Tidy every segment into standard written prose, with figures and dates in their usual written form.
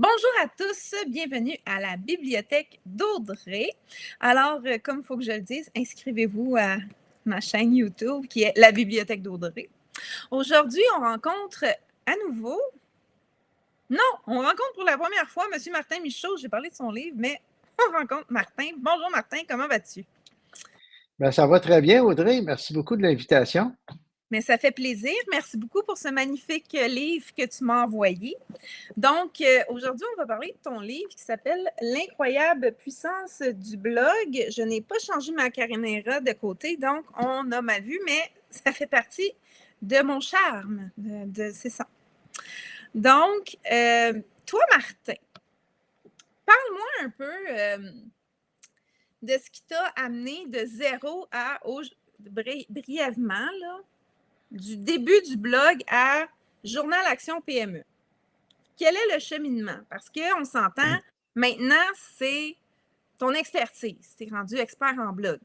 Bonjour à tous, bienvenue à la bibliothèque d'Audrey. Alors, comme il faut que je le dise, inscrivez-vous à ma chaîne YouTube qui est la bibliothèque d'Audrey. Aujourd'hui, on rencontre à nouveau, non, on rencontre pour la première fois M. Martin Michaud. J'ai parlé de son livre, mais on rencontre Martin. Bonjour Martin, comment vas-tu? Ben, ça va très bien, Audrey. Merci beaucoup de l'invitation. Mais ça fait plaisir. Merci beaucoup pour ce magnifique livre que tu m'as envoyé. Donc, aujourd'hui, on va parler de ton livre qui s'appelle L'incroyable puissance du blog. Je n'ai pas changé ma caméra de côté, donc on a mal vu, mais ça fait partie de mon charme. C'est ça. Donc, toi, Martin, parle-moi un peu de ce qui t'a amené de zéro à brièvement, là, du début du blog à Journal Action PME. Quel est le cheminement? Parce qu'on s'entend, maintenant, c'est ton expertise. Tu es rendu expert en blog.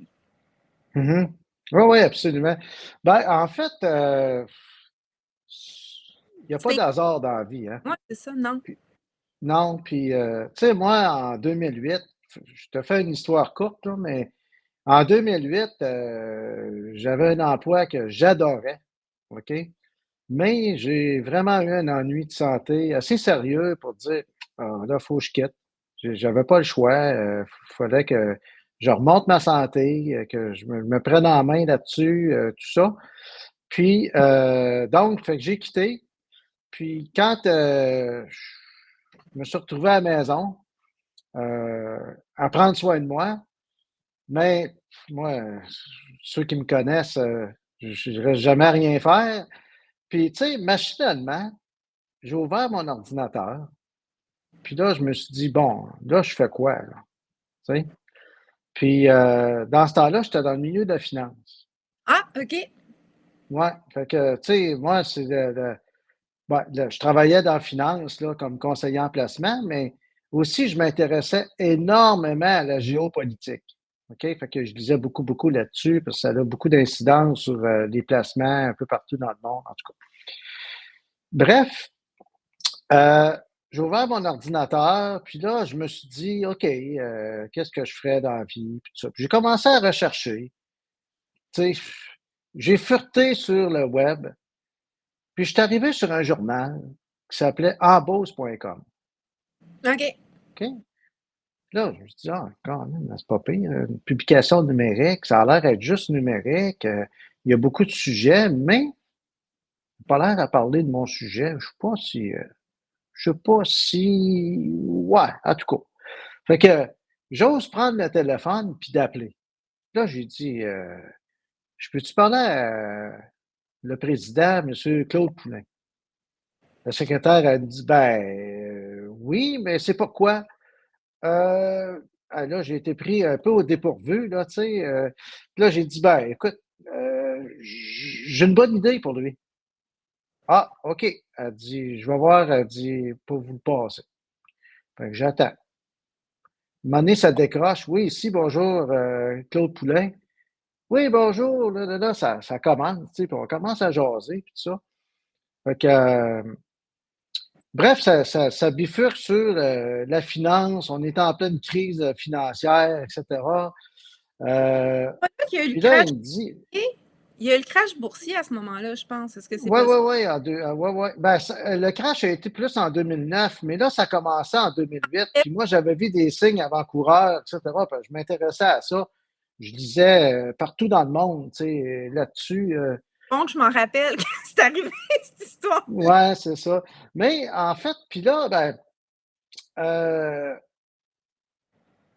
Mhm. Oui, oui, absolument. Ben, en fait, il n'y a pas C'est d'hasard dans la vie, hein? moi, c'est ça, non? Non, puis, tu sais, moi, en 2008, je te fais une histoire courte, là, mais en 2008, j'avais un emploi que j'adorais, OK? Mais j'ai vraiment eu un ennui de santé assez sérieux pour dire, ah, là, il faut que je quitte. J'avais pas le choix. Il fallait que je remonte ma santé, que je me prenne en main là-dessus, tout ça. Puis, donc, fait que j'ai quitté. Puis, quand je me suis retrouvé à la maison, à prendre soin de moi, mais moi, ceux qui me connaissent, je ne reste jamais à rien faire. Puis, tu sais, machinalement, j'ai ouvert mon ordinateur. Puis là, je me suis dit, bon, là, je fais quoi, là? Tu sais? Puis, dans ce temps-là, j'étais dans le milieu de la finance. Ah, OK. Ouais. Fait que, tu sais, moi, je travaillais dans la finance, là, comme conseiller en placement, mais aussi, je m'intéressais énormément à la géopolitique. OK? Fait que je lisais beaucoup, beaucoup là-dessus, parce que ça a beaucoup d'incidence sur les placements un peu partout dans le monde, en tout cas. Bref, Euh, j'ai ouvert mon ordinateur, puis là, je me suis dit, OK, qu'est-ce que je ferais dans la vie, puis tout ça. Puis j'ai commencé à rechercher. Tu sais, j'ai fureté sur le web, puis je suis arrivé sur un journal qui s'appelait embauche.com. OK. OK? Là, je me suis dit, ah, quand même, c'est pas pire. Une publication numérique, ça a l'air d'être juste numérique. Il y a beaucoup de sujets, mais pas l'air à parler de mon sujet. Je sais pas si, ouais, en tout cas. Fait que j'ose prendre le téléphone puis d'appeler. Là, j'ai dit, je peux-tu parler à le président, M. Claude Poulin? Le secrétaire a dit, ben, oui, mais c'est pourquoi? Là, j'ai été pris un peu au dépourvu, là, tu sais. Là, j'ai dit, ben, écoute, j'ai une bonne idée pour lui. Ah, OK. Elle dit, je vais voir, elle dit, pour vous le passer. Fait que j'attends. Un moment donné, ça décroche. Oui, ici, bonjour, Claude Poulin. Oui, bonjour, là, ça commence, tu sais, puis on commence à jaser, puis tout ça. Fait que, bref, ça bifurque sur la finance, on est en pleine crise financière, etc. Euh, Pas toi qui a eu le puis là, crash il me dit, boursier? Il y a eu le crash boursier à ce moment-là, je pense. Est-ce que c'est ouais, ouais, possible? ouais, ouais, ouais. Ben, le crash a été plus en 2009, mais là, ça a commencé en 2008. Puis moi, j'avais vu des signes avant-coureurs, etc. Puis je m'intéressais à ça. Je lisais partout dans le monde, tu sais, là-dessus. Bon, je m'en rappelle quand c'est arrivé, cette histoire. Ouais, c'est ça. Mais en fait, puis là, ben, euh,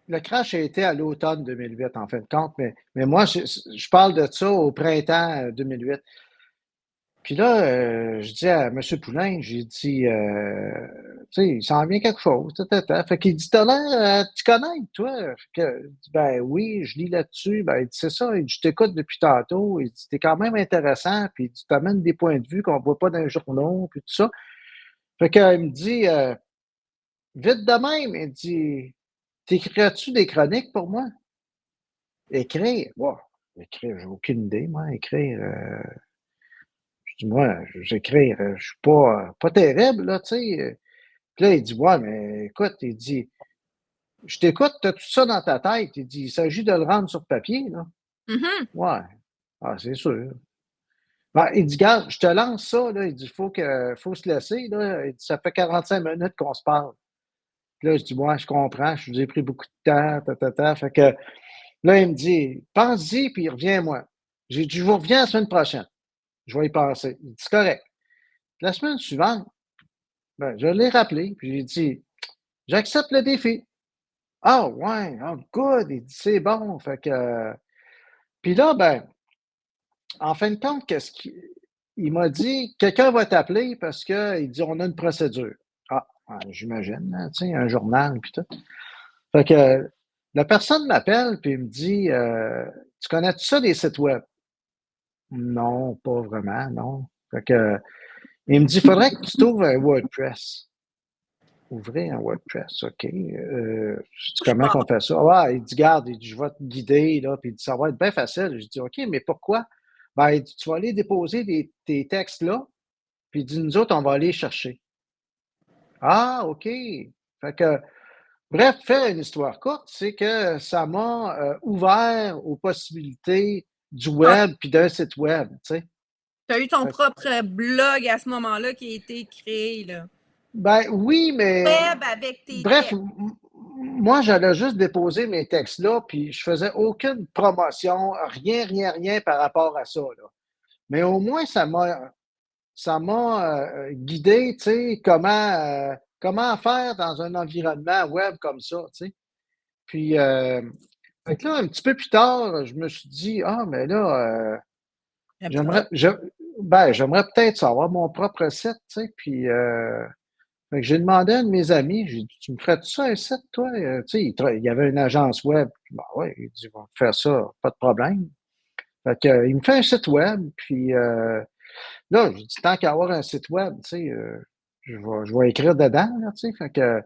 le crash a été à l'automne 2008, en fin de compte, mais moi, je parle de ça au printemps 2008. Puis là, je dis à M. Poulain, j'ai dit, tu sais, il s'en vient quelque chose. Fait qu'il dit, t'as l'air, tu connais, toi? Fait que, je dis, ben oui, je lis là-dessus. Ben, il dit, c'est ça. Il dit, je t'écoute depuis tantôt. Il dit, t'es quand même intéressant. Puis il dit, tu amènes des points de vue qu'on voit pas dans les journaux, puis tout ça. Fait qu'il me dit, vite de même, il dit, t'écriras-tu des chroniques pour moi? Écrire? Wow. Écrire, j'ai aucune idée, moi. Écrire, je dis, moi, j'écrire, je suis pas terrible, là, tu sais. Puis là, il dit, ouais, mais écoute, il dit, je t'écoute, tu as tout ça dans ta tête. Il dit, il s'agit de le rendre sur papier, là. Mhm. Ouais. Ah, c'est sûr. Ben, il dit, regarde, je te lance ça, là. Il dit, faut se laisser, là. Il dit, ça fait 45 minutes qu'on se parle. Puis là, je dis, ouais, je comprends, je vous ai pris beaucoup de temps, Fait que là, il me dit, pense-y, puis reviens-moi. J'ai dit, je vous reviens la semaine prochaine. Je vais y penser. Il dit, c'est correct. La semaine suivante, ben, je l'ai rappelé, puis j'ai dit, j'accepte le défi. Ah, ouais, oh, good. Il dit, c'est bon. Fait que, puis là, ben, en fin de compte, qu'est-ce qu'il il m'a dit, quelqu'un va t'appeler parce qu'il dit, on a une procédure. Ah, ouais, j'imagine, hein, tu sais, un journal, puis tout. Fait que la personne m'appelle, puis il me dit, tu connais tout ça des sites web? Non, pas vraiment, non. Fait que, il me dit, il faudrait que tu trouves un WordPress. Ouvrir un WordPress, OK. Je dis, comment qu'on fait ça? Ah, il dit, garde, il dit, je vais te guider, là, puis il dit, ça va être bien facile. Je dis, OK, mais pourquoi? Ben, il dit, tu vas aller déposer tes textes là, puis il dit, nous autres, on va aller chercher. Ah, OK. Fait que, bref, faire une histoire courte, c'est que ça m'a ouvert aux possibilités du web puis d'un site web, tu sais. Tu as eu ton propre blog à ce moment-là qui a été créé, là. Ben oui, mais Web avec tes bref, textes. moi, j'allais juste déposer mes textes là, puis je faisais aucune promotion, rien par rapport à ça, là. Mais au moins, ça m'a guidé, tu sais, comment faire dans un environnement web comme ça, tu sais. Puis, fait que là, un petit peu plus tard, je me suis dit, ah, mais là, J'aime ça. j'aimerais peut-être savoir mon propre site, tu sais. Puis, fait que j'ai demandé à un de mes amis, j'ai dit, tu me ferais-tu ça un site, toi? Tu sais, il y avait une agence web. Ben ouais, il dit, on va faire ça, pas de problème. Fait que, il me fait un site web, puis là, j'ai dit, tant qu'à avoir un site web, tu sais, je vais écrire dedans, là, tu sais. Fait que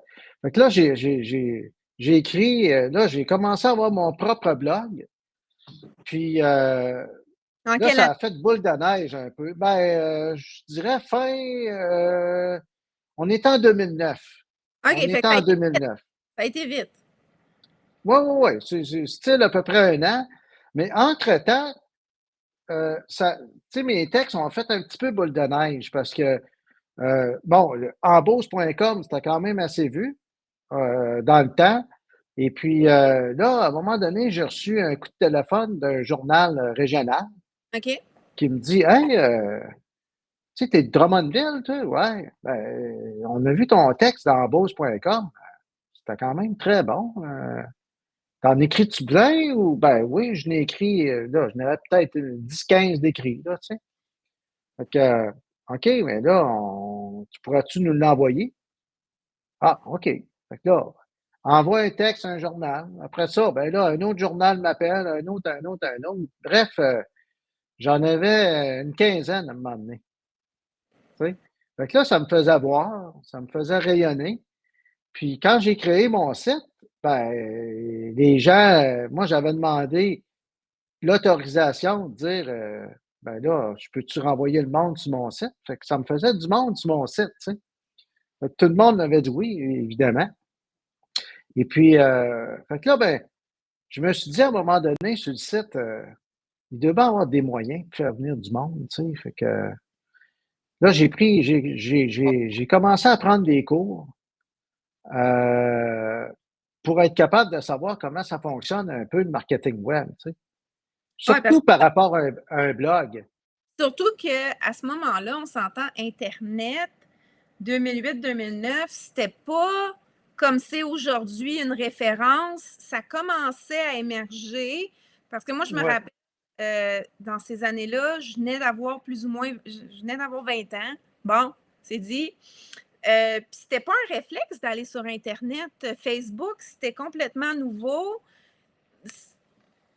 là, j'ai écrit, là, j'ai commencé à avoir mon propre blog. Puis En là, quelle ça année? a fait boule de neige un peu. Ben, je dirais on est en 2009. OK, On fait est que ça a en été, 2009. ça a été vite. Oui, oui, oui. C'est style à peu près un an. Mais entre-temps, tu sais, mes textes ont fait un petit peu boule de neige parce que, bon, embauche.com, c'était quand même assez vu dans le temps. Et puis là, à un moment donné, j'ai reçu un coup de téléphone d'un journal régional OK. qui me dit, hey, tu sais, t'es de Drummondville, toi? Ouais. Ben, on a vu ton texte dans Beauce.com. C'était quand même très bon. T'en écris-tu plein ou? Ben oui, je n'ai écrit, là, je n'avais peut-être 10-15 d'écrits, là, tu sais. Fait que, OK, mais là, tu pourras-tu nous l'envoyer? Ah, OK. Fait que là, envoie un texte à un journal. Après ça, ben là, un autre journal m'appelle, un autre. Bref, j'en avais une quinzaine à un moment donné. Tu sais. Fait que là, ça me faisait voir, ça me faisait rayonner. Puis quand j'ai créé mon site, ben, les gens, moi, j'avais demandé l'autorisation de dire, ben là, je peux-tu renvoyer le monde sur mon site? Fait que ça me faisait du monde sur mon site, tu sais. Fait que tout le monde m'avait dit oui, évidemment. Et puis, fait que là, ben, je me suis dit à un moment donné sur le site, il devait avoir des moyens de faire venir du monde, tu sais. Fait que là, j'ai commencé à prendre des cours euh, pour être capable de savoir comment ça fonctionne un peu le marketing web, tu sais. Ouais, parce Surtout par rapport à un blog. surtout qu'à ce moment-là, on s'entend Internet, 2008-2009, c'était pas comme c'est aujourd'hui une référence. Ça commençait à émerger. Parce que moi, je me Ouais. rappelle, dans ces années-là, je venais d'avoir plus ou moins, je venais d'avoir 20 ans. Bon, c'est dit. Puis c'était pas un réflexe d'aller sur Internet. Facebook, c'était complètement nouveau. Tu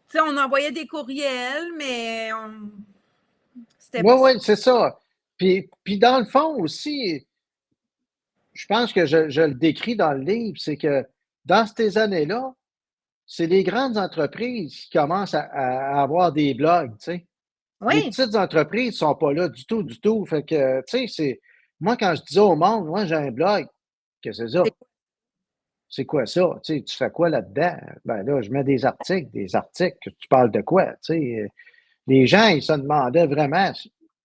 sais, on envoyait des courriels, mais c'était. Oui, oui, c'est ça. Puis dans le fond aussi, je pense que je le décris dans le livre, c'est que dans ces années-là, c'est les grandes entreprises qui commencent à avoir des blogs, tu sais. Les Oui, petites entreprises ne sont pas là du tout, du tout. Fait que, tu sais, moi, quand je disais au monde, moi, j'ai un blog, Qu'est-ce que c'est ça? C'est quoi ça? Tu sais, tu fais quoi là-dedans? Ben là, je mets des articles, tu parles de quoi? Tu sais, les gens, ils se demandaient vraiment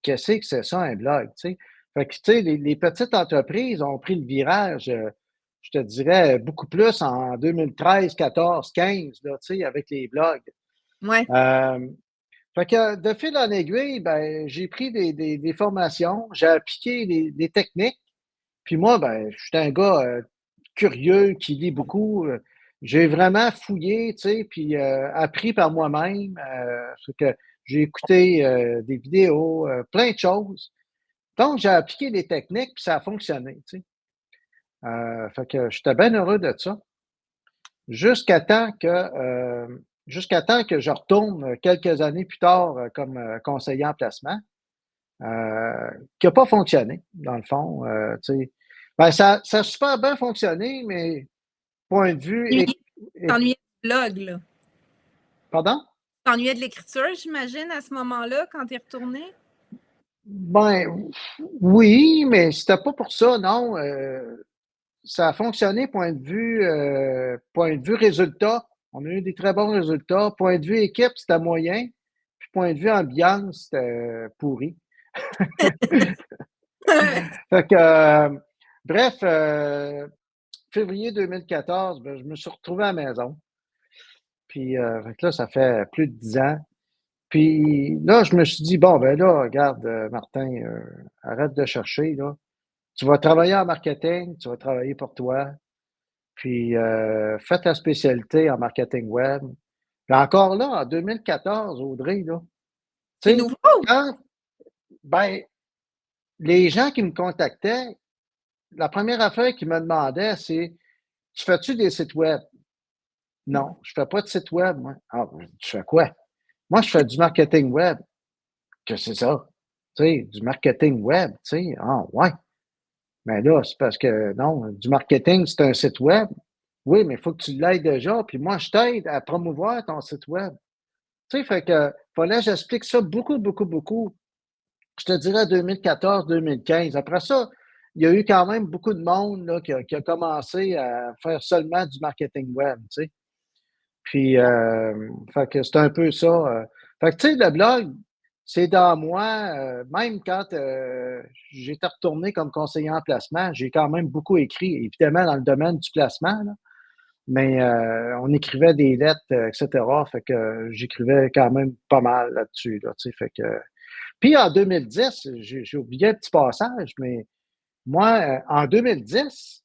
qu'est-ce que c'est ça un blog, tu sais. Fait que, tu sais, les petites entreprises ont pris le virage, je te dirais, beaucoup plus en 2013, 14, 15, là, tu sais, avec les blogs. Ouais. Euh, Fait que de fil en aiguille, ben, j'ai pris des formations, j'ai appliqué des techniques. Puis moi, ben, je suis un gars curieux qui lit beaucoup. J'ai vraiment fouillé, tu sais, puis appris par moi-même. Fait que j'ai écouté des vidéos, plein de choses. Donc, j'ai appliqué des techniques, puis ça a fonctionné, tu sais. Fait que j'étais bien heureux de ça. Jusqu'à temps que, jusqu'à temps que je retourne quelques années plus tard comme conseiller en placement, qui n'a pas fonctionné, dans le fond. Tu sais. Ben, ça a super bien fonctionné, mais point de vue. T'ennuyais du blog, là. Pardon? T'ennuyais de l'écriture, j'imagine, à ce moment-là, quand t'es retourné? Ben, oui, mais c'était pas pour ça, non. Ça a fonctionné, point de vue résultat. On a eu des très bons résultats. Point de vue équipe, c'était moyen. Puis point de vue ambiance, c'était pourri. Fait que, bref, février 2014, ben, je me suis retrouvé à la maison. Puis fait que là, ça fait plus de 10 ans. Puis là, je me suis dit, bon, ben là, regarde, Martin, arrête de chercher, là. Tu vas travailler en marketing, tu vas travailler pour toi. Puis fais ta spécialité en marketing web. Puis encore là, en 2014, Audrey, là, tu C'est sais, nouveau? quand, ben, les gens qui me contactaient, la première affaire qu'ils me demandaient, c'est, tu fais-tu des sites web? Non, je fais pas de site web, moi. Ah, tu fais quoi? Moi, je fais du marketing web. Que c'est ça? Tu sais, du marketing web, tu sais. Ah, ouais. Mais là, c'est parce que, non, du marketing, c'est un site web. Oui, mais il faut que tu l'aides déjà. Puis moi, je t'aide à promouvoir ton site web. Tu sais, fait que, fallait que j'explique ça beaucoup, beaucoup, beaucoup. Je te dirais 2014, 2015. Après ça, il y a eu quand même beaucoup de monde là, qui a commencé à faire seulement du marketing web, tu sais. Puis, fait que c'est un peu ça. Fait que, tu sais, le blog, c'est dans moi. Même quand j'étais retourné comme conseiller en placement, j'ai quand même beaucoup écrit, évidemment, dans le domaine du placement, là, mais on écrivait des lettres, etc. Fait que j'écrivais quand même pas mal là-dessus, là, tu sais. Fait que... Puis en 2010, j'ai oublié un petit passage, mais moi, en 2010,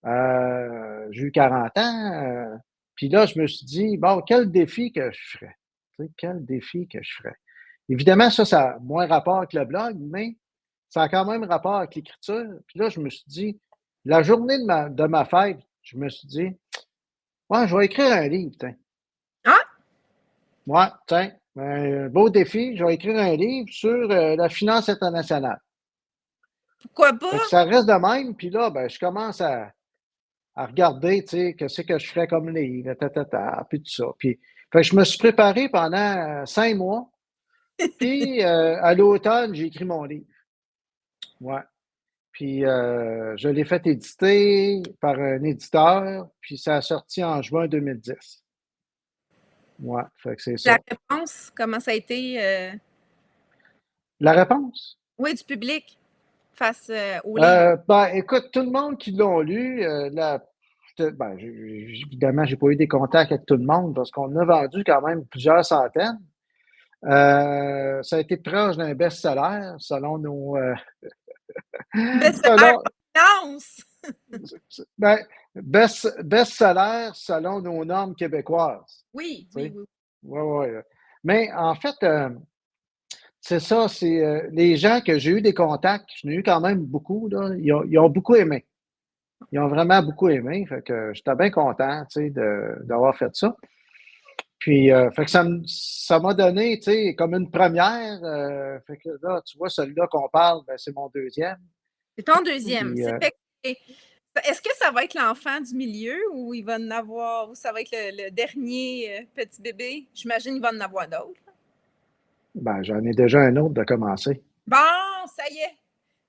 j'ai eu 40 ans. Puis là, je me suis dit, bon, quel défi que je ferais? Tu sais, quel défi que je ferais? Évidemment, ça a moins rapport avec le blog, mais ça a quand même rapport avec l'écriture. Puis là, je me suis dit, la journée de ma fête, je me suis dit, ouais, je vais écrire un livre, tiens. Ah, Ouais, tiens, un beau défi, je vais écrire un livre sur la finance internationale. pourquoi Fait pas? que ça reste de même, puis là, ben, je commence à regarder, tu sais, qu'est-ce que je ferais comme livre, puis tout ça. Puis, fait que je me suis préparé pendant 5 mois, puis à l'automne, j'ai écrit mon livre. Ouais. Puis je l'ai fait éditer par un éditeur, puis ça a sorti en juin 2010. Ouais, fait que c'est ça. La réponse, comment ça a été, La réponse? oui, du public face au livre? Ben, écoute, tout le monde qui l'ont lu, ben, évidemment, j'ai pas eu des contacts avec tout le monde parce qu'on a vendu quand même plusieurs centaines. Ça a été proche d'un best-seller selon nos. Best-seller Selon, finance! ben, best-seller selon nos normes québécoises. Oui, Tu oui, sais? oui. Ouais, ouais. Mais en fait, c'est ça, c'est les gens que j'ai eu des contacts, j'en ai eu quand même beaucoup, là, ils ont beaucoup aimé. Ils ont vraiment beaucoup aimé. Fait que j'étais bien content, tu sais, d'avoir fait ça. Puis, fait que ça m'a donné, tu sais, comme une première. Fait que là, tu vois, celui-là qu'on parle, ben, c'est mon deuxième. C'est ton deuxième. Puis, C'est fait est-ce que ça va être l'enfant du milieu ou il va en avoir, ou ça va être le dernier petit bébé? J'imagine qu'il va en avoir d'autres. ben, j'en ai déjà un autre de commencer. Bon, ça y est.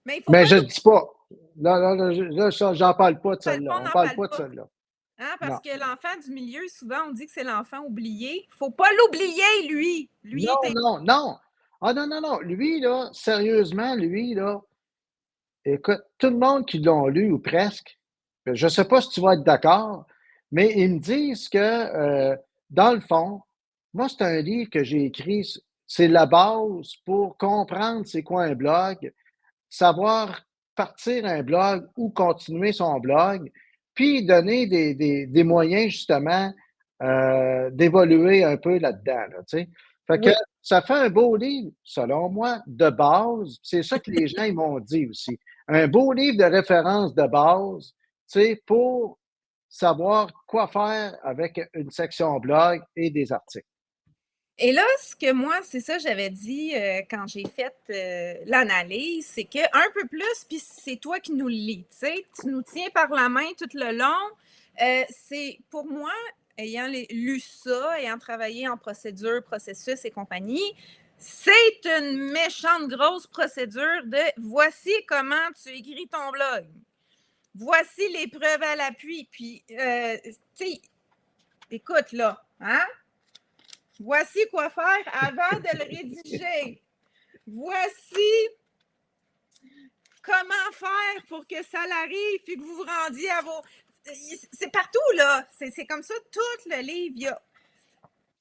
Mais il faut Mais pas je nous. ne dis pas. j'en parle pas de On celle-là. On n'en parle parle pas de pas. celle-là. Hein, Non. parce que l'enfant du milieu, souvent, on dit que c'est l'enfant oublié. Faut pas l'oublier, lui. Lui Non, est non, non. Ah non, non, non. Lui, là, sérieusement, lui, là, écoute, tout le monde qui l'ont lu, ou presque, je ne sais pas si tu vas être d'accord, mais ils me disent que, dans le fond, moi, c'est un livre que j'ai écrit, c'est la base pour comprendre c'est quoi un blog, savoir partir un blog ou continuer son blog, puis donner des moyens justement d'évoluer un peu là-dedans, là, tu sais. Fait que oui. ça fait un beau livre, selon moi, de base. C'est ça que les gens ils m'ont dit aussi. Un beau livre de référence de base, tu sais, pour savoir quoi faire avec une section blog et des articles. Et là, ce que moi, c'est ça, j'avais dit quand j'ai fait l'analyse, c'est que un peu plus, puis c'est toi qui nous le lis, tu sais, tu nous tiens par la main tout le long. C'est pour moi, ayant lu ça, ayant travaillé en procédure, processus et compagnie, c'est une méchante grosse procédure de voici comment tu écris ton blog. Voici les preuves à l'appui. Puis, tu sais, écoute là, hein? Voici quoi faire avant de le rédiger. Voici comment faire pour que ça l'arrive puis que vous vous rendiez à vos. C'est partout, là. C'est comme ça, tout le livre. Il y a.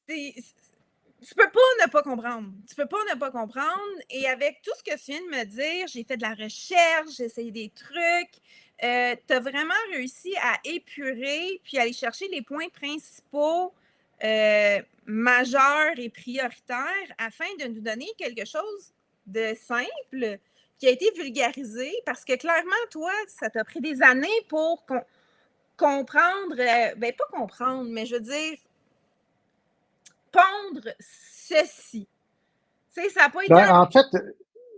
Tu peux pas ne pas comprendre. Tu peux pas ne pas comprendre. Et avec tout ce que tu viens de me dire, j'ai fait de la recherche, j'ai essayé des trucs. Tu as vraiment réussi à épurer puis aller chercher les points principaux majeurs et prioritaires afin de nous donner quelque chose de simple qui a été vulgarisé parce que clairement, toi, ça t'a pris des années pour comprendre, ben pas comprendre, mais je veux dire, pondre ceci. Tu sais, ça n'a pas été Ben, un. en fait,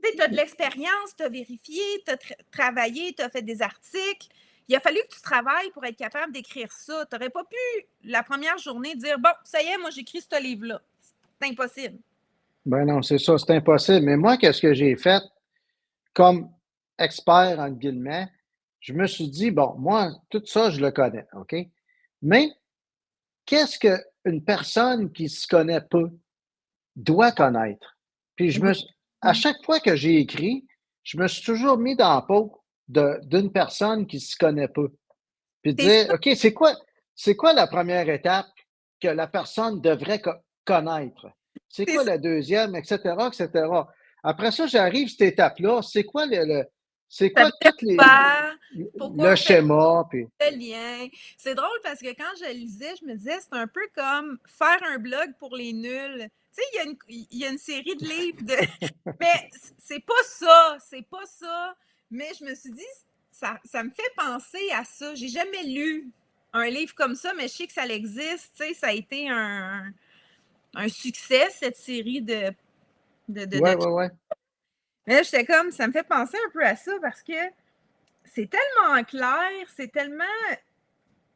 Tu as de l'expérience, tu as vérifié, tu as travaillé, tu as fait des articles. Il a fallu que tu travailles pour être capable d'écrire ça. Tu n'aurais pas pu, la première journée, dire bon, ça y est, moi, j'écris ce livre-là. C'est impossible. ben non, c'est ça, c'est impossible. Mais moi, qu'est-ce que j'ai fait comme expert, entre guillemets? Je me suis dit, bon, moi, tout ça, je le connais, OK? Mais qu'est-ce qu'une personne qui se connaît peu doit connaître? Puis Oui. à chaque fois que j'ai écrit, je me suis toujours mis dans la peau d'une personne qui se connaît peu. Puis C'est dire, ça. OK, c'est quoi la première étape que la personne devrait connaître? C'est C'est quoi ça. la deuxième, etc., etc. Après ça, j'arrive à cette étape-là. C'est quoi c'est Ça quoi veut dire toutes les, quoi? Pourquoi le on fait schéma, puis le lien? C'est drôle parce que quand je lisais, je me disais, c'est un peu comme faire un blog pour les nuls. Tu sais, il y a une série de livres de. Mais c'est pas ça, c'est pas ça. Mais je me suis dit, ça me fait penser à ça. J'ai jamais lu un livre comme ça, mais je sais que ça existe. Tu sais, ça a été un succès, cette série ouais, de. ouais, ouais. Mais là, j'étais comme, ça me fait penser un peu à ça parce que c'est tellement clair, c'est tellement.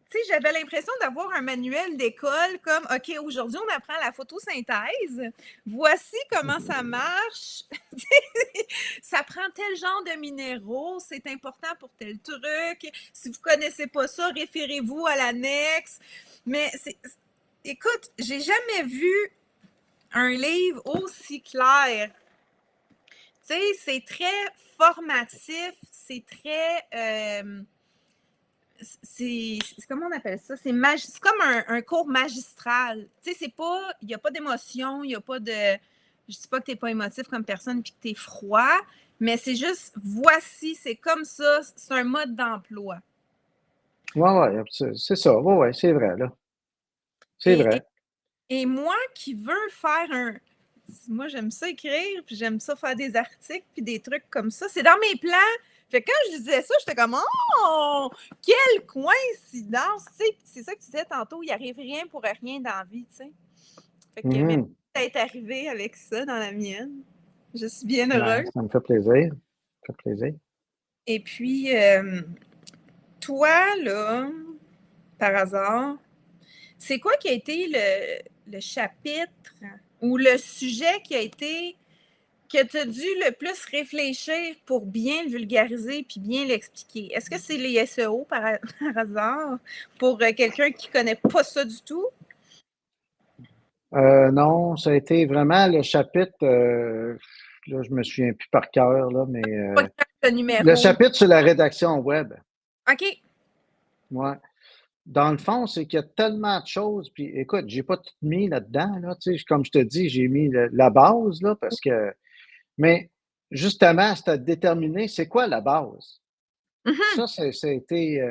Tu sais, j'avais l'impression d'avoir un manuel d'école comme, OK, aujourd'hui, on apprend la photosynthèse. Voici comment ça marche. Ça prend tel genre de minéraux. C'est important pour tel truc. Si vous ne connaissez pas ça, référez-vous à l'annexe. Mais écoute, j'ai jamais vu un livre aussi clair. Tu sais, c'est très formatif. C'est très. C'est comment on appelle ça? C'est comme un cours magistral. Tu sais, c'est pas. Il n'y a pas d'émotion, il n'y a pas de. Je ne dis pas que tu n'es pas émotif comme personne puis que tu es froid, mais c'est juste voici, c'est comme ça, c'est un mode d'emploi. Ouais, ouais, c'est ça. Ouais, ouais, c'est vrai, là. C'est Et, et, vrai. et moi qui veux faire un. Moi, j'aime ça écrire, puis j'aime ça faire des articles, puis des trucs comme ça. C'est dans mes plans. Fait que quand je disais ça, j'étais comme oh, quelle coïncidence! Tu sais, c'est ça que tu disais tantôt, il arrive rien pour rien dans la vie, tu sais. Fait que merci Mhm. d'être arrivé avec ça dans la mienne. Je suis bien Ben, heureuse. ça me fait plaisir. Ça me fait plaisir. Et puis, toi, là, par hasard, c'est quoi qui a été le chapitre ou le sujet qui a été que tu as dû le plus réfléchir pour bien le vulgariser puis bien l'expliquer? Est-ce que c'est les SEO par hasard pour quelqu'un qui ne connaît pas ça du tout? Non, ça a été vraiment le chapitre, là, je me souviens plus par cœur, là, mais Pas grave, le le numéro. chapitre sur la rédaction web. OK. Ouais. Dans le fond, c'est qu'il y a tellement de choses. Puis écoute, j'ai pas tout mis là-dedans, là, tu sais, comme je te dis, j'ai mis la base, là, parce que. Mais justement, c'est à déterminer c'est quoi la base. Mhm. Ça, été.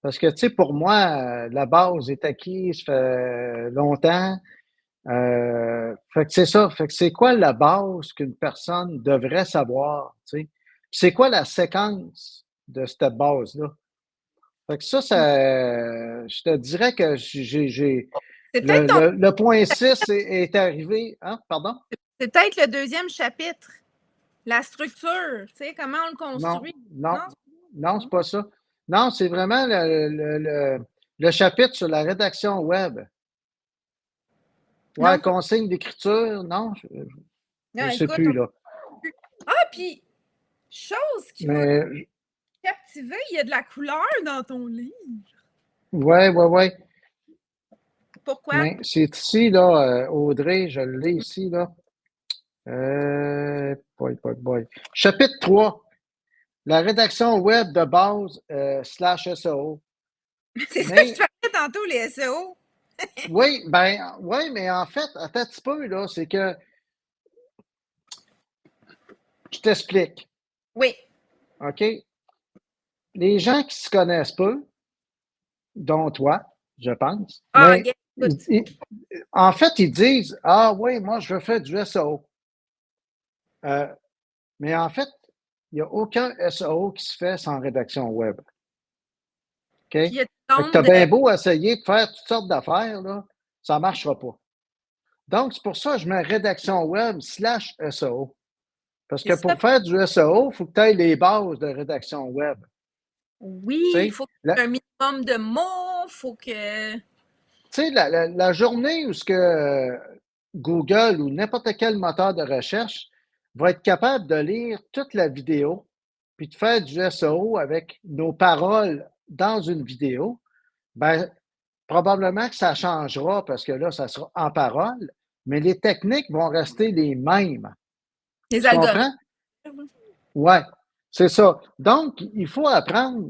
Parce que, tu sais, pour moi, la base est acquise, ça fait longtemps. Fait que c'est ça. Fait que c'est quoi la base qu'une personne devrait savoir, tu sais? Puis c'est quoi la séquence de cette base-là? Fait que je te dirais que C'est peut-être le point 6 est arrivé. Hein? Pardon? c'est peut-être le deuxième chapitre. La structure, tu sais, comment on le Non, construit. non, Non? non, c'est pas ça. Non, c'est vraiment le chapitre sur la rédaction web. Ouais, Non? consigne d'écriture, non, je Non, ne sais écoute, plus, là. ah, puis, chose qui m'a Mais, captivé, il y a de la couleur dans ton livre. ouais, ouais, ouais. Pourquoi? Mais c'est ici, là, Audrey, je l'ai ici, là. Boy. Chapitre 3. La rédaction web de base slash SEO. C'est ça que je Mais faisais tantôt, les SEO. oui, ben oui, mais en fait, attends un petit peu, là, c'est que je t'explique. Oui. OK? Les gens qui se connaissent peu, dont toi, je pense, Ah, mais regarde, écoute. en fait, ils disent ah oui, moi, je veux faire du SEO. Mais en fait, il n'y a aucun SEO qui se fait sans rédaction web. OK? Puis il y a du Fait que tu as monde. bien beau essayer de faire toutes sortes d'affaires, là, ça ne marchera pas. Donc, c'est pour ça que je mets rédaction web slash SEO. Parce C'est que ça. pour faire du SEO, il faut que tu aies les bases de rédaction web. Oui, Tu il sais, faut un minimum de mots, il faut que. la journée où ce que Google ou n'importe quel moteur de recherche va être capable de lire toute la vidéo puis de faire du SEO avec nos paroles dans une vidéo, ben, probablement que ça changera parce que là, ça sera en parole, mais les techniques vont rester les mêmes. Les Tu algorithmes. comprends? Ouais, c'est ça. Donc, il faut apprendre,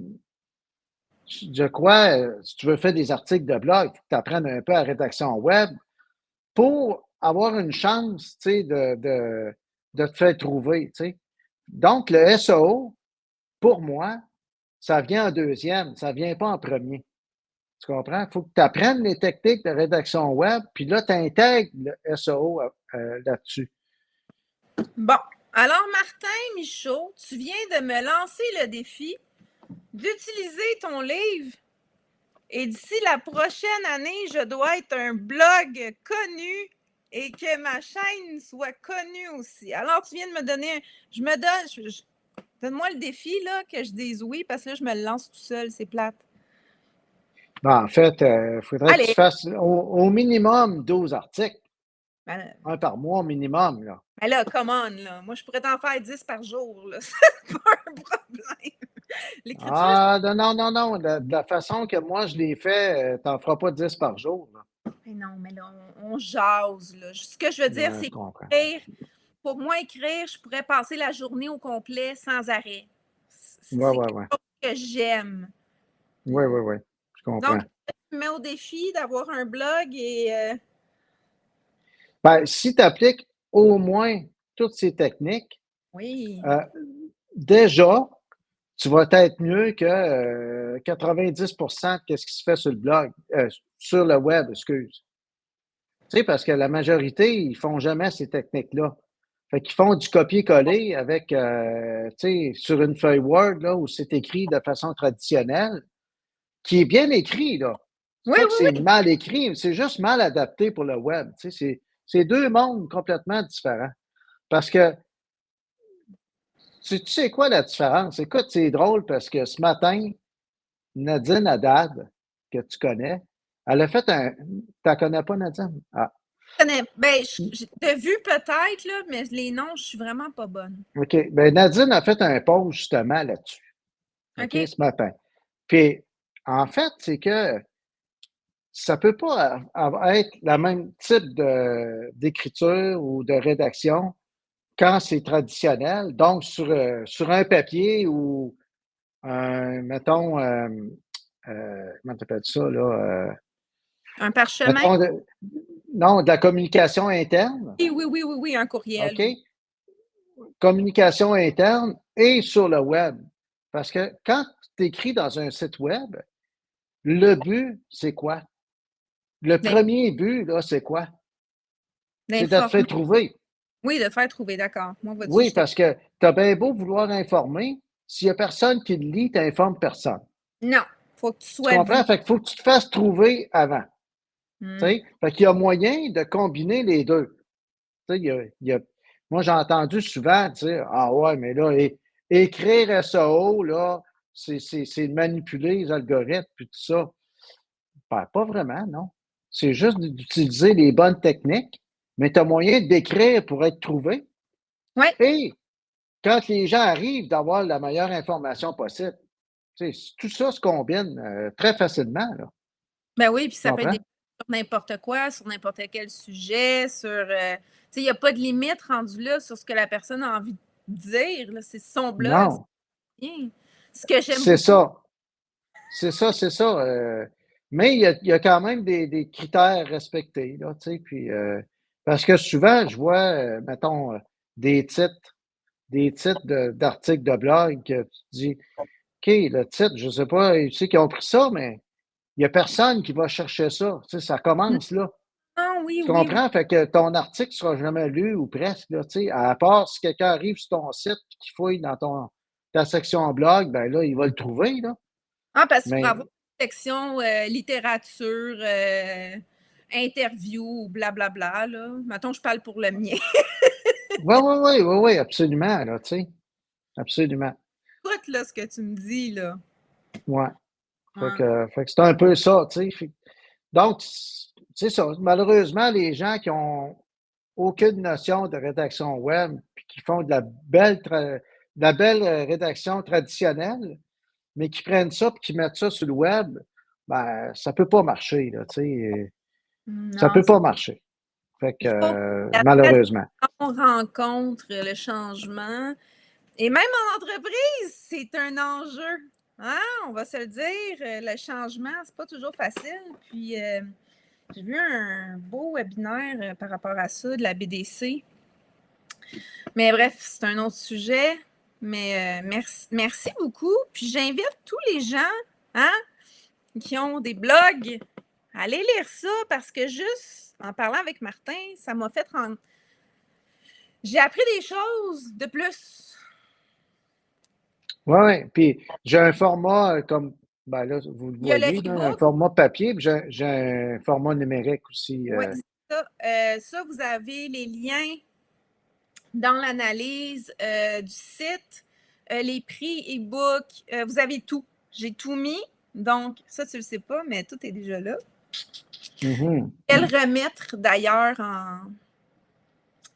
je crois, si tu veux faire des articles de blog, il faut que tu apprennes un peu à rédaction web pour avoir une chance, tu sais, de te faire trouver, tu sais. Donc, le SEO, pour moi, ça vient en deuxième, ça ne vient pas en premier. Tu comprends? Il faut que tu apprennes les techniques de rédaction web, puis là, tu intègres le SEO là-dessus. Bon. Alors, Martin Michaud, tu viens de me lancer le défi d'utiliser ton livre. Et d'ici la prochaine année, je dois être un blog connu et que ma chaîne soit connue aussi. Alors, tu viens de me donner. Je me donne. Donne-moi le défi, là, que je dise oui, parce que là, je me le lance tout seul. C'est plate. Ben, en fait, il faudrait que tu Allez. fasses au minimum 12 articles, Ben, un par mois minimum, là. ben là, come on, là. Moi, je pourrais t'en faire 10 par jour, là. C'est pas un problème. L'écriture, Ah, non. De la façon que moi je l'ai fait, tu n'en feras pas 10 par jour, là. mais non, mais là, on jase, là. Ce que je veux dire, Ouais, je c'est comprends. écrire. Pour moi, écrire, je pourrais passer la journée au complet sans arrêt. Ouais, C'est ouais, quelque ouais. chose que j'aime. Ouais, ouais, ouais. Je Donc, comprends. tu me mets au défi d'avoir un blog et Ben, si tu appliques au moins toutes ces techniques, oui. euh, déjà, tu vas être mieux que 90% de ce qui se fait sur le blog, sur le web, excuse. Tu sais, parce que la majorité, ils font jamais ces techniques-là. Fait qu'ils font du copier-coller avec, tu sais, sur une feuille Word, là, où c'est écrit de façon traditionnelle, qui est bien écrit, là. C'est Oui, pas que oui, c'est oui. mal écrit, c'est juste mal adapté pour le web. Tu sais, c'est deux mondes complètement différents. Parce que, tu sais quoi la différence? Écoute, c'est drôle parce que ce matin, Nadine Haddad, que tu connais, elle a fait un. Tu la connais pas, Nadine? Ah. Ben, de vue peut-être, là, mais les noms, je suis vraiment pas bonne. OK. Ben, Nadine a fait un post justement là-dessus, OK, OK? ce matin. Puis, en fait, c'est que ça peut pas être le même type d'écriture ou de rédaction quand c'est traditionnel, donc sur un papier ou mettons, comment tu appelles ça, là? Un parchemin? Mettons, non, de la communication interne, Oui, oui, oui, oui, oui, un courriel, OK? oui. Communication interne et sur le web. Parce que quand tu écris dans un site web, le but, c'est quoi? Le D'in- premier but, là, c'est quoi? C'est de te faire D'informer. trouver. Oui, de faire trouver, d'accord. Moi, vois-tu, Oui, j'étais. parce que tu as bien beau vouloir informer, s'il n'y a personne qui le lit, tu n'informes personne. Non, faut que tu Tu sois comprends? vu. Fait qu'il faut que tu te fasses trouver avant. Tu Hmm. sais? Fait qu'il y a moyen de combiner les deux. Tu sais, moi, j'ai entendu souvent dire ah ouais, mais là, écrire SEO, là, c'est manipuler les algorithmes puis tout ça. Ben, pas vraiment, non. C'est juste d'utiliser les bonnes techniques, mais tu as moyen d'écrire pour être trouvé. Oui, Et quand les gens arrivent, d'avoir la meilleure information possible. Tu sais, tout ça se combine très facilement, là. ben oui, puis Tu ça peut être comprends? sur n'importe quoi, sur n'importe quel sujet, tu sais, il n'y a pas de limite rendu là sur ce que la personne a envie de dire, là. C'est son blog, Non, c'est bien. Ce que j'aime c'est beaucoup. ça. C'est ça, c'est ça. Mais il y a quand même des critères respectés, là, tu sais. Puis, parce que souvent, je vois, mettons, des titres, d'articles de blog que tu te dis, OK, le titre, je ne sais pas, tu sais qui ont pris ça, mais il n'y a personne qui va chercher ça. Tu sais, ça commence là. Non, oui, Tu oui, oui. comprends? Fait que ton article ne sera jamais lu ou presque, là, tu sais, à part si quelqu'un arrive sur ton site et qu'il fouille dans ta section blog, ben là, il va le trouver, là. Ah, parce que pour Mais avoir une section littérature, interview ou blablabla, là. Mettons, je parle pour le mien. oui, oui, oui, oui, oui, absolument, là, tu sais, absolument. Écoute, là, ce que tu me dis, là. Ouais. Ouais. Fait que c'est un peu ça, tu sais. Donc, c'est ça. Malheureusement, les gens qui ont aucune notion de rédaction web, puis qui font de la belle rédaction traditionnelle, mais qui prennent ça puis qui mettent ça sur le web, ben, ça peut pas marcher, là, tu sais. Ça Non, peut pas marcher. Fait que, il faut que la malheureusement. tradition rencontre le changement. Et même en entreprise, c'est un enjeu. Hein? On va se le dire, le changement, c'est pas toujours facile. Puis, j'ai vu un beau webinaire par rapport à ça de la BDC. Mais bref, c'est un autre sujet. Mais merci beaucoup. Puis j'invite tous les gens, hein, qui ont des blogs à aller lire ça parce que juste en parlant avec Martin, ça m'a fait rendre. J'ai appris des choses de plus. Oui, oui. Puis j'ai un format comme, ben là, vous le Il y a le voyez, là, un e-book. format papier, puis j'ai un format numérique aussi. Oui, c'est ça. Ça, vous avez les liens dans l'analyse du site, les prix e-book. Vous avez tout. J'ai tout mis. Donc, ça, tu ne le sais pas, mais tout est déjà là. Mhm. Je vais le remettre d'ailleurs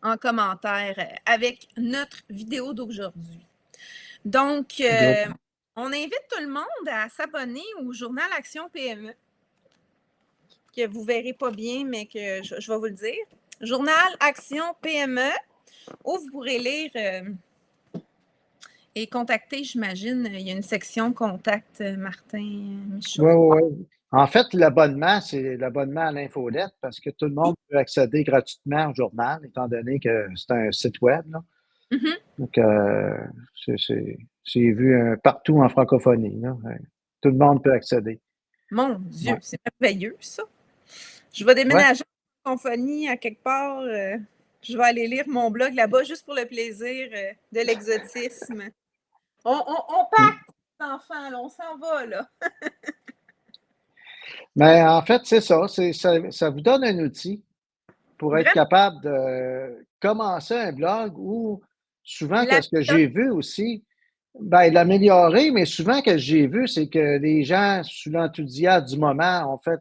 en commentaire avec notre vidéo d'aujourd'hui. Donc, Good. on invite tout le monde à s'abonner au journal Action PME, que vous ne verrez pas bien, mais que je vais vous le dire. Journal Action PME, où vous pourrez lire et contacter, j'imagine. Il y a une section contact Martin Michaud. Oui, oui, oui. En fait, l'abonnement, c'est l'abonnement à l'infolette parce que tout le monde peut accéder gratuitement au journal, étant donné que c'est un site web, là. Mhm. Donc, c'est vu partout en francophonie, là. Ouais. Tout le monde peut accéder. Mon Ouais. Dieu, c'est merveilleux, ça. Je vais Ouais. déménager en symphonie à quelque part. Je vais aller lire mon blog là-bas juste pour le plaisir de l'exotisme. On Mm. part, les enfants, là, on s'en va, là. Mais en fait, c'est ça. Ça vous donne un outil pour être Vraiment, capable de commencer un blog ou souvent, la qu'est-ce que méthode. j'ai vu aussi, Ben, l'améliorer, mais souvent, que j'ai vu, c'est que les gens, sous l'enthousiasme du moment, ont fait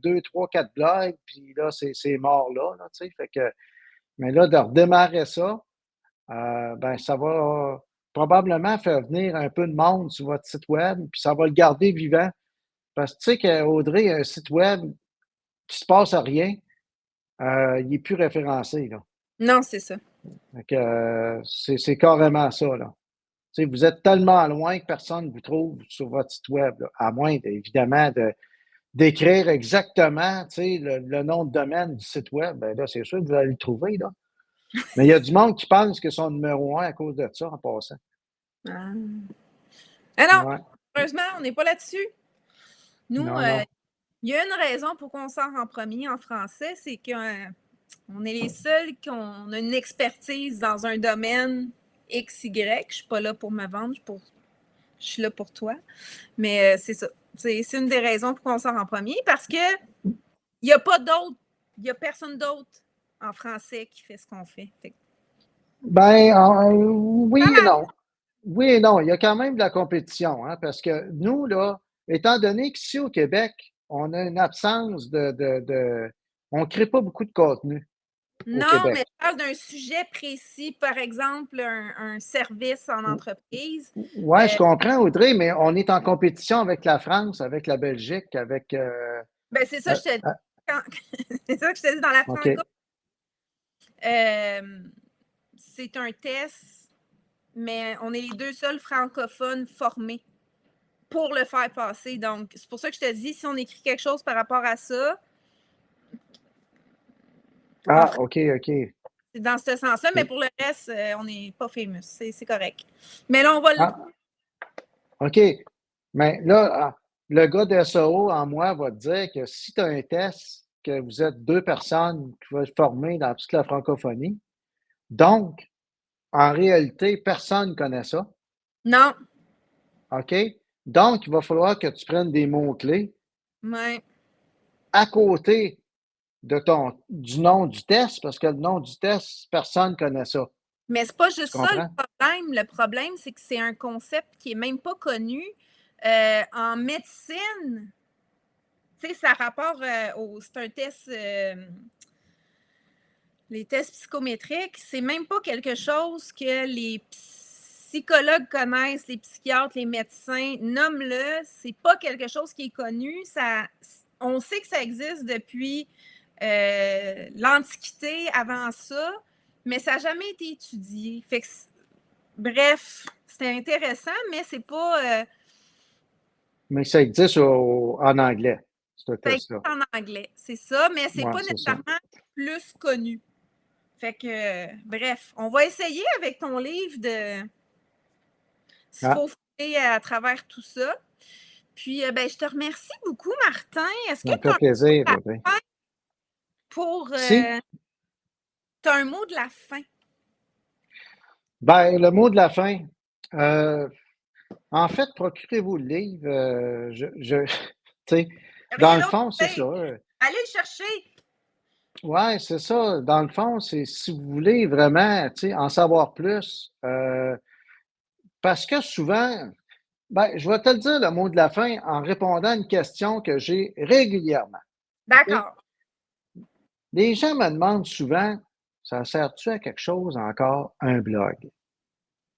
2, 3, 4 blogs, puis là, c'est mort là, tu sais. Fait que, mais là, de redémarrer ça, ben, ça va probablement faire venir un peu de monde sur votre site web, puis ça va le garder vivant. Parce que tu sais qu'Audrey, un site web qui se passe à rien, il n'est plus référencé, là. Non, c'est ça. Fait que, c'est carrément ça, là. Tu sais, vous êtes tellement loin que personne ne vous trouve sur votre site web, là, à moins, évidemment, d'écrire exactement, tu sais, le nom de domaine du site web. Ben là, c'est sûr que vous allez le trouver, là. Mais il y a du monde qui pense que sont numéro un à cause de ça, en passant. Ah. Ah non! Ouais. Heureusement, on n'est pas là-dessus. Nous, Non, non. il y a une raison pour qu'on sort en premier en français, c'est qu'on est les seuls qui ont une expertise dans un domaine X, Y. Je suis pas là pour me vendre, je suis là pour toi. Mais c'est ça. C'est une des raisons pour qu'on sort en premier parce que il n'y a pas d'autre, il n'y a personne d'autre en français qui fait ce qu'on fait. Ben, oui et non. Oui et non. Il y a quand même de la compétition, hein, parce que nous, là, étant donné qu'ici au Québec, on a une absence on ne crée pas beaucoup de contenu au Non, mais Québec. je parle d'un sujet précis, par exemple, un service en entreprise. Ouais, je comprends, Audrey, mais on est en compétition avec la France, avec la Belgique, avec. Ben, c'est ça, Euh, je te dis. euh, C'est ça que je te dis dans la OK. franco. C'est un test, mais on est les deux seuls francophones formés pour le faire passer. Donc, c'est pour ça que je te dis, si on écrit quelque chose par rapport à ça, en Ah, français, OK, OK. c'est dans ce sens-là, mais OK. pour le reste, on n'est pas famous. C'est correct. Mais là, on va le. Ah, OK. Mais là, le gars de SEO en moi va te dire que si tu as un test, que vous êtes 2 personnes qui vont être formées dans toute la francophonie, donc, en réalité, personne ne connaît ça. Non. OK? Donc, il va falloir que tu prennes des mots-clés Ouais. à côté du nom du test, parce que le nom du test, personne ne connaît ça. Mais c'est pas Tu juste ça le comprends? problème. Le problème, c'est que c'est un concept qui est même pas connu. En médecine, tu sais, ça a rapport au. C'est un test. Les tests psychométriques, c'est même pas quelque chose que les psychologues connaissent, les psychiatres, les médecins. Nomme-le, c'est pas quelque chose qui est connu. On sait que ça existe depuis l'Antiquité, avant ça, mais ça n'a jamais été étudié. Fait que, bref, c'était intéressant, mais c'est pas. Mais ça existe en anglais, ce Ça existe test-là. en anglais, c'est ça, mais c'est Ouais, pas c'est ça. nécessairement plus connu. Fait que, bref, on va essayer avec ton livre de se Ah, faufiler à travers tout ça. Puis, ben, je te remercie beaucoup, Martin. Est-ce ça que me tu as fait plaisir, Audrey. pour. Si, T'as un mot de la fin? ben, le mot de la fin, euh, en fait, procurez-vous le livre. Tu sais, dans Rien le d'autre fond, à c'est ça. dire. Allez le chercher. Ouais, c'est ça. Dans le fond, c'est si vous voulez vraiment, tu sais, en savoir plus, parce que souvent, ben, je vais te le dire le mot de la fin en répondant à une question que j'ai régulièrement. OK? D'accord. Les gens me demandent souvent, ça sert-tu à quelque chose encore, un blog?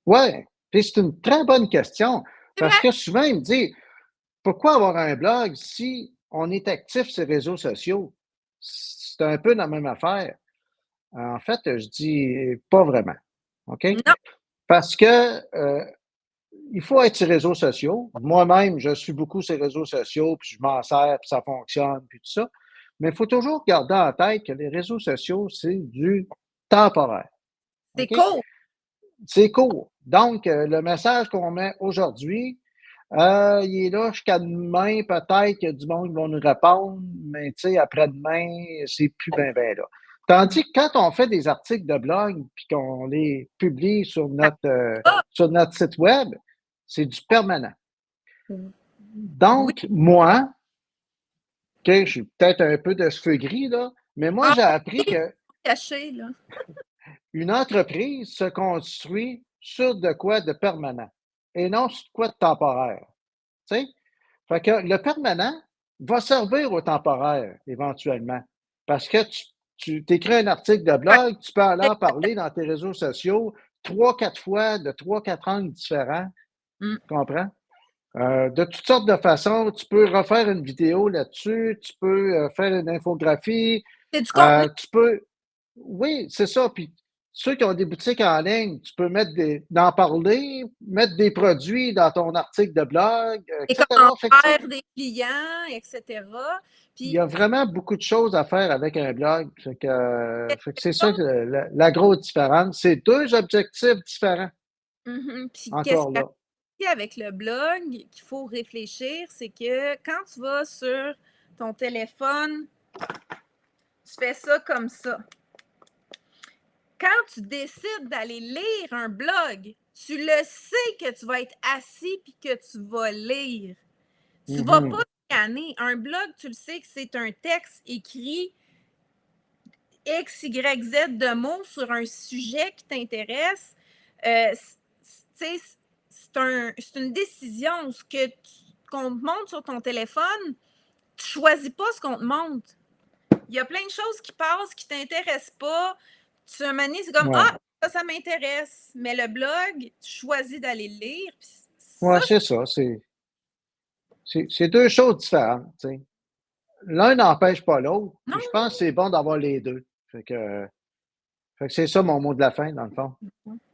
Ouais, puis c'est une très bonne question C'est parce vrai. que souvent, ils me disent, pourquoi avoir un blog si on est actif sur les réseaux sociaux? C'est un peu la même affaire. En fait, je dis pas vraiment. OK? Non. Parce que il faut être sur les réseaux sociaux. Moi-même, je suis beaucoup sur les réseaux sociaux, puis je m'en sers, puis ça fonctionne, puis tout ça. Mais il faut toujours garder en tête que les réseaux sociaux, c'est du temporaire. C'est OK? cool. C'est court. Donc, le message qu'on met aujourd'hui, il est là jusqu'à demain, peut-être qu'il y a du monde qui va nous répondre, mais tu sais, après-demain, c'est plus bien, bien là. Tandis que quand on fait des articles de blog puis qu'on les publie Ah, sur notre site web, c'est du permanent. oui. Donc, moi, OK, je suis peut-être un peu de cheveux gris, là, mais moi, Ah, j'ai appris oui, qu'une caché, là. entreprise se construit sur de quoi de permanent. et non sur quoi de temporaire. Tu sais? Fait que le permanent va servir au temporaire éventuellement. Parce que tu écris un article de blog, tu peux aller en parler dans tes réseaux sociaux 3, 4 fois de 3, 4 angles différents. Mm. Tu comprends? De toutes sortes de façons, tu peux refaire une vidéo là-dessus, tu peux faire une infographie, C'est du contenu. tu peux. Oui, c'est ça. Puis ceux qui ont des boutiques en ligne, tu peux d'en parler, mettre des produits dans ton article de blog, Des etc. Fait que, tu sais, commentaires des clients, etc. il y Puis, a vraiment beaucoup de choses à faire avec un blog. Fait que c'est ça question, que la grosse différence. C'est deux objectifs différents, puis qu'est-ce encore qu'il là. y a avec le blog qu'il faut réfléchir, c'est que quand tu vas sur ton téléphone, tu fais ça comme ça. Quand tu décides d'aller lire un blog, tu le sais que tu vas être assis puis que tu vas lire. Tu ne vas pas scanner. Un blog, tu le sais que c'est un texte écrit X, Y, Z de mots sur un sujet qui t'intéresse. C'est une décision. Ce qu'on te montre sur ton téléphone, tu ne choisis pas ce qu'on te montre. Il y a plein de choses qui passent qui ne t'intéressent pas. Tu un moment donné, c'est comme Ouais. Ah, ça m'intéresse. Mais le blog, tu choisis d'aller le lire. Puis Ouais, ça, c'est ça. C'est deux choses différentes. Tu sais. L'un n'empêche pas l'autre. non. Puis je pense que c'est bon d'avoir les deux. Fait que c'est ça mon mot de la fin, dans le fond.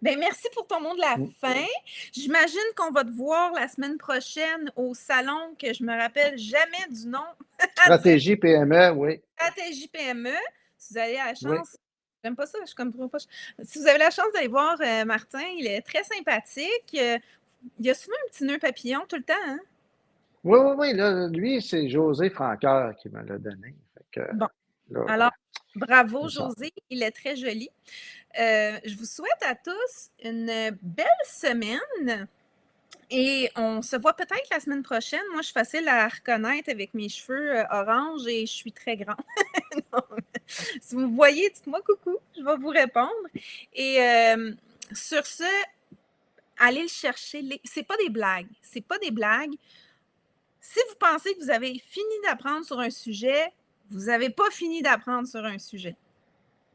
Ben, merci pour ton mot de la Mm. fin. J'imagine qu'on va te voir la semaine prochaine au salon que je me rappelle jamais du nom. Stratégie PME, oui. Stratégie PME. Si vous avez la Oui. chance, j'aime pas ça, je suis comme trop poche. Si vous avez la chance d'aller voir Martin, il est très sympathique. Il y a souvent un petit nœud papillon tout le temps. Hein? Oui, oui, oui. Là, lui, c'est José Francoeur qui me l'a donné. Fait que, Bon, là, alors, bravo c'est ça. José, il est très joli. Je vous souhaite à tous une belle semaine. Et on se voit peut-être la semaine prochaine. Moi, je suis facile à reconnaître avec mes cheveux orange et je suis très grande. Si vous me voyez, dites-moi coucou, je vais vous répondre. Et sur ce, allez le chercher. C'est pas des blagues. C'est pas des blagues. Si vous pensez que vous avez fini d'apprendre sur un sujet, vous n'avez pas fini d'apprendre sur un sujet.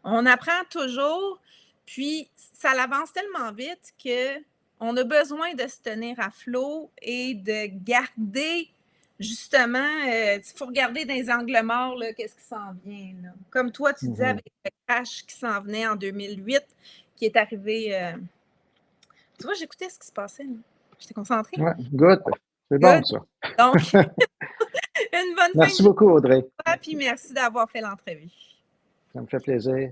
On apprend toujours, puis ça avance tellement vite qu'on a besoin de se tenir à flot et de garder, justement, il faut regarder dans les angles morts, qu'est-ce qui s'en vient. Là. Comme toi, tu disais avec le crash qui s'en venait en 2008, qui est arrivé. Tu vois, j'écoutais ce qui se passait. J'étais concentrée. Ouais, good. C'est bon, Good. ça. Donc, une bonne fin de Merci beaucoup, Audrey. journée, puis merci d'avoir fait l'entrevue. Ça me fait plaisir.